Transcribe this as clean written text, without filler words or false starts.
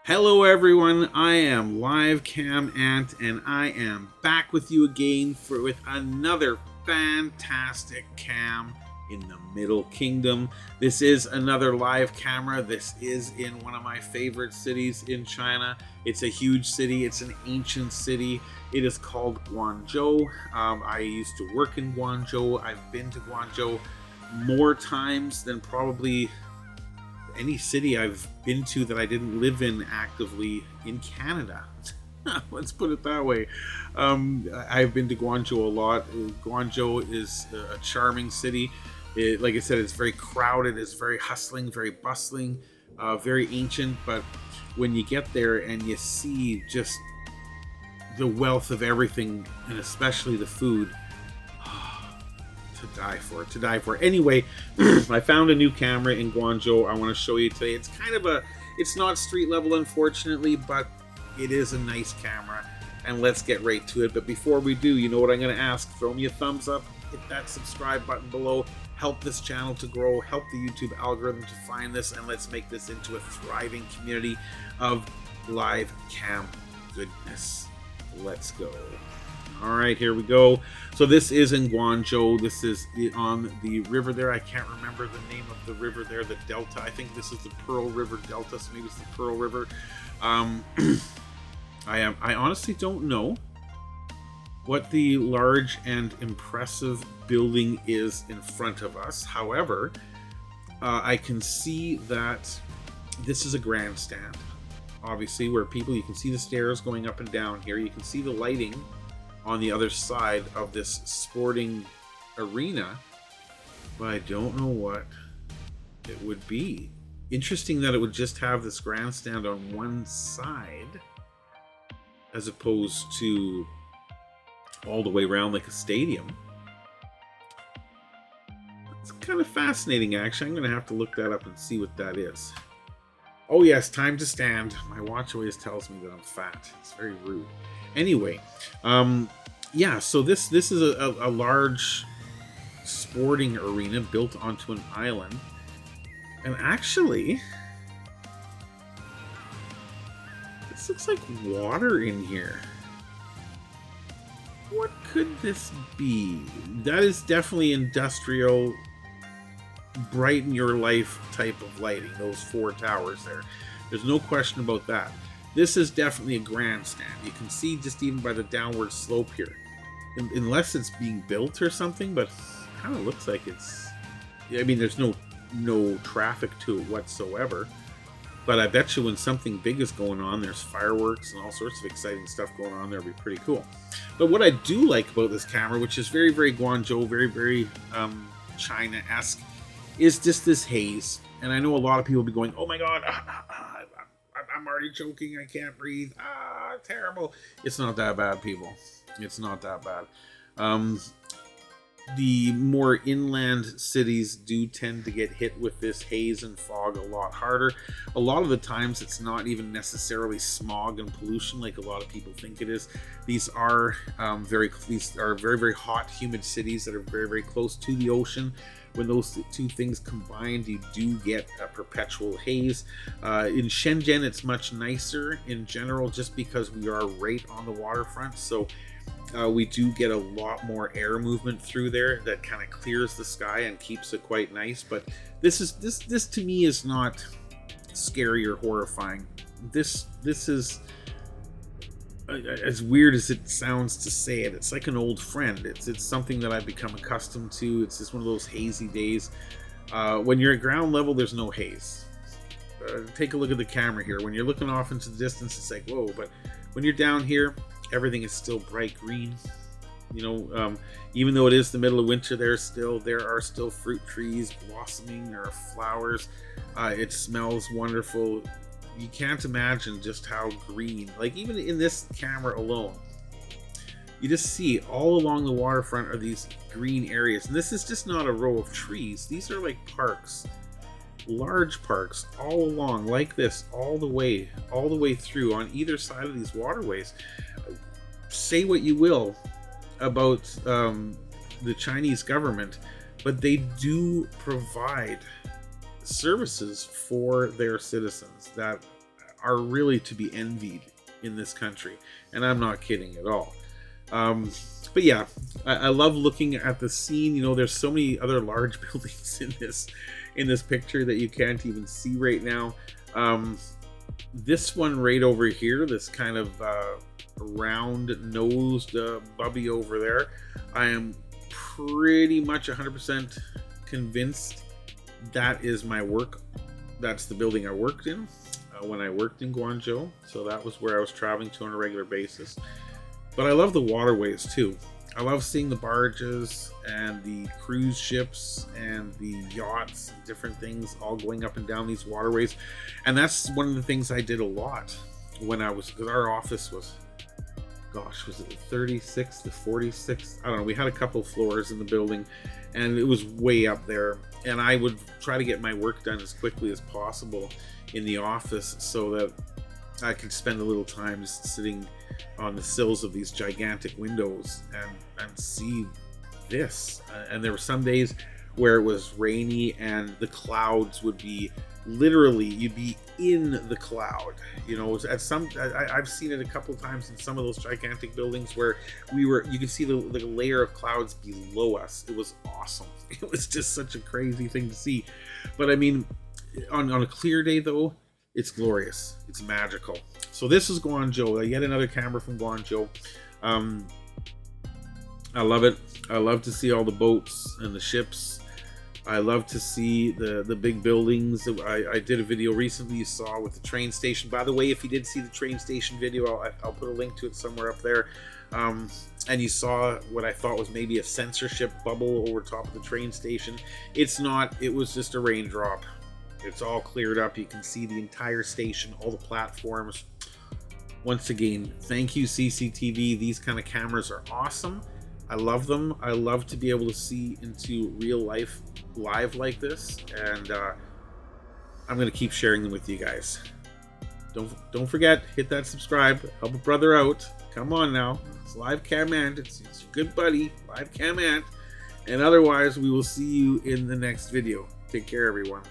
Hello everyone, I am livecamant and I am back with you again with another fantastic cam in the Middle Kingdom. This is another live camera. This is in one of my favorite cities in China. It's a huge city, it's an ancient city. It is called Guangzhou. I used to work in Guangzhou. I've been to Guangzhou more times than probably any city I've been to that I didn't live in actively in Canada. Let's put it that way. I've been to Guangzhou a lot. Guangzhou is a charming city. Like I said, it's very crowded, it's very hustling, very bustling, very ancient. But when you get there and you see just the wealth of everything, and especially the food, to die for. Anyway, I found a new camera in Guangzhou I want to show you today. It's kind of it's not street level, unfortunately, but it is a nice camera, and let's get right to it. But before we do, you know what I'm going to ask? Throw me a thumbs up, hit that subscribe button below, help this channel to grow, help the YouTube algorithm to find this, and let's make this into a thriving community of live cam goodness. Let's go. All right, here we go. So this is in Guangzhou. This is on the river there. I can't remember the name of the river there, the Delta. I think this is the Pearl River Delta, so maybe it's the Pearl River. I honestly don't know what the large and impressive building is in front of us. However, I can see that this is a grandstand, obviously, where you can see the stairs going up and down here. You can see the lighting on the other side of this sporting arena, but I don't know what it would be. Interesting that it would just have this grandstand on one side as opposed to all the way around like a stadium. It's kind of fascinating, actually. I'm going to have to look that up and see what that is. Oh yes, time to stand. My watch always tells me that I'm fat. It's very rude. Anyway, yeah, so this is a large sporting arena built onto an island. And actually, this looks like water in here. What could this be? That is definitely industrial, brighten your life type of lighting, those four towers there. There's no question about that. This is definitely a grandstand. You can see just even by the downward slope here. Unless it's being built or something, but it kind of looks like it's... I mean, there's no traffic to it whatsoever. But I bet you when something big is going on, there's fireworks and all sorts of exciting stuff going on there. It'll be pretty cool. But what I do like about this camera, which is very, very Guangzhou, very, very China-esque, is just this haze. And I know a lot of people will be going, oh my god, I'm already choking, I can't breathe, terrible. It's not that bad, people. It's not that bad. The more inland cities do tend to get hit with this haze and fog a lot harder. A lot of the times it's not even necessarily smog and pollution like a lot of people think it is. These are very, very hot, humid cities that are very, very close to the ocean. When those two things combined, you do get a perpetual haze. In Shenzhen, it's much nicer in general just because we are right on the waterfront. So we do get a lot more air movement through there that kind of clears the sky and keeps it quite nice. But this to me is not scary or horrifying. This is, as weird as it sounds to say it, it's like an old friend. It's something that I've become accustomed to. It's just one of those hazy days. When you're at ground level, there's no haze. Take a look at the camera here. When you're looking off into the distance, it's like, whoa. But when you're down here, everything is still bright green. You know, even though it is the middle of winter, there are still fruit trees blossoming. There are flowers. It smells wonderful. You can't imagine just how green, like even in this camera alone, you just see all along the waterfront are these green areas. And this is just not a row of trees. These are like parks, large parks all along like this, all the way through on either side of these waterways. Say what you will about the Chinese government, but they do provide services for their citizens that are really to be envied in this country, and I'm not kidding at all. But yeah, I love looking at the scene. You know, there's so many other large buildings in this picture that you can't even see right now. This one right over here, this kind of round-nosed bubby over there, I am pretty much 100% convinced that is my work. That's the building I worked in when I worked in Guangzhou. So that was where I was traveling to on a regular basis. But I love the waterways too. I love seeing the barges and the cruise ships and the yachts and different things all going up and down these waterways. And that's one of the things I did a lot when I was, because our office was, gosh, was it 36 to 46? I don't know. We had a couple floors in the building and it was way up there. And I would try to get my work done as quickly as possible in the office so that I could spend a little time just sitting on the sills of these gigantic windows and see this. And there were some days where it was rainy and the clouds would be literally, you'd be in the cloud. You know, at some, I've seen it a couple times in some of those gigantic buildings where you could see the layer of clouds below us. It was awesome. It was just such a crazy thing to see. But I mean, on a clear day though, it's glorious. It's magical. So this is Guangzhou. Yet another camera from Guangzhou. I love it. I love to see all the boats and the ships. I love to see the big buildings. I did a video recently you saw with the train station. By the way, if you did see the train station video, I'll put a link to it somewhere up there. And you saw what I thought was maybe a censorship bubble over top of the train station. It's not. It was just a raindrop. It's all cleared up. You can see the entire station, all the platforms. Once again, thank you, CCTV. These kind of cameras are awesome. I love them. I love to be able to see into real life live like this. And I'm going to keep sharing them with you guys. Don't forget, hit that subscribe. Help a brother out. Come on now. It's livecamant. It's your good buddy, livecamant. And otherwise, we will see you in the next video. Take care, everyone.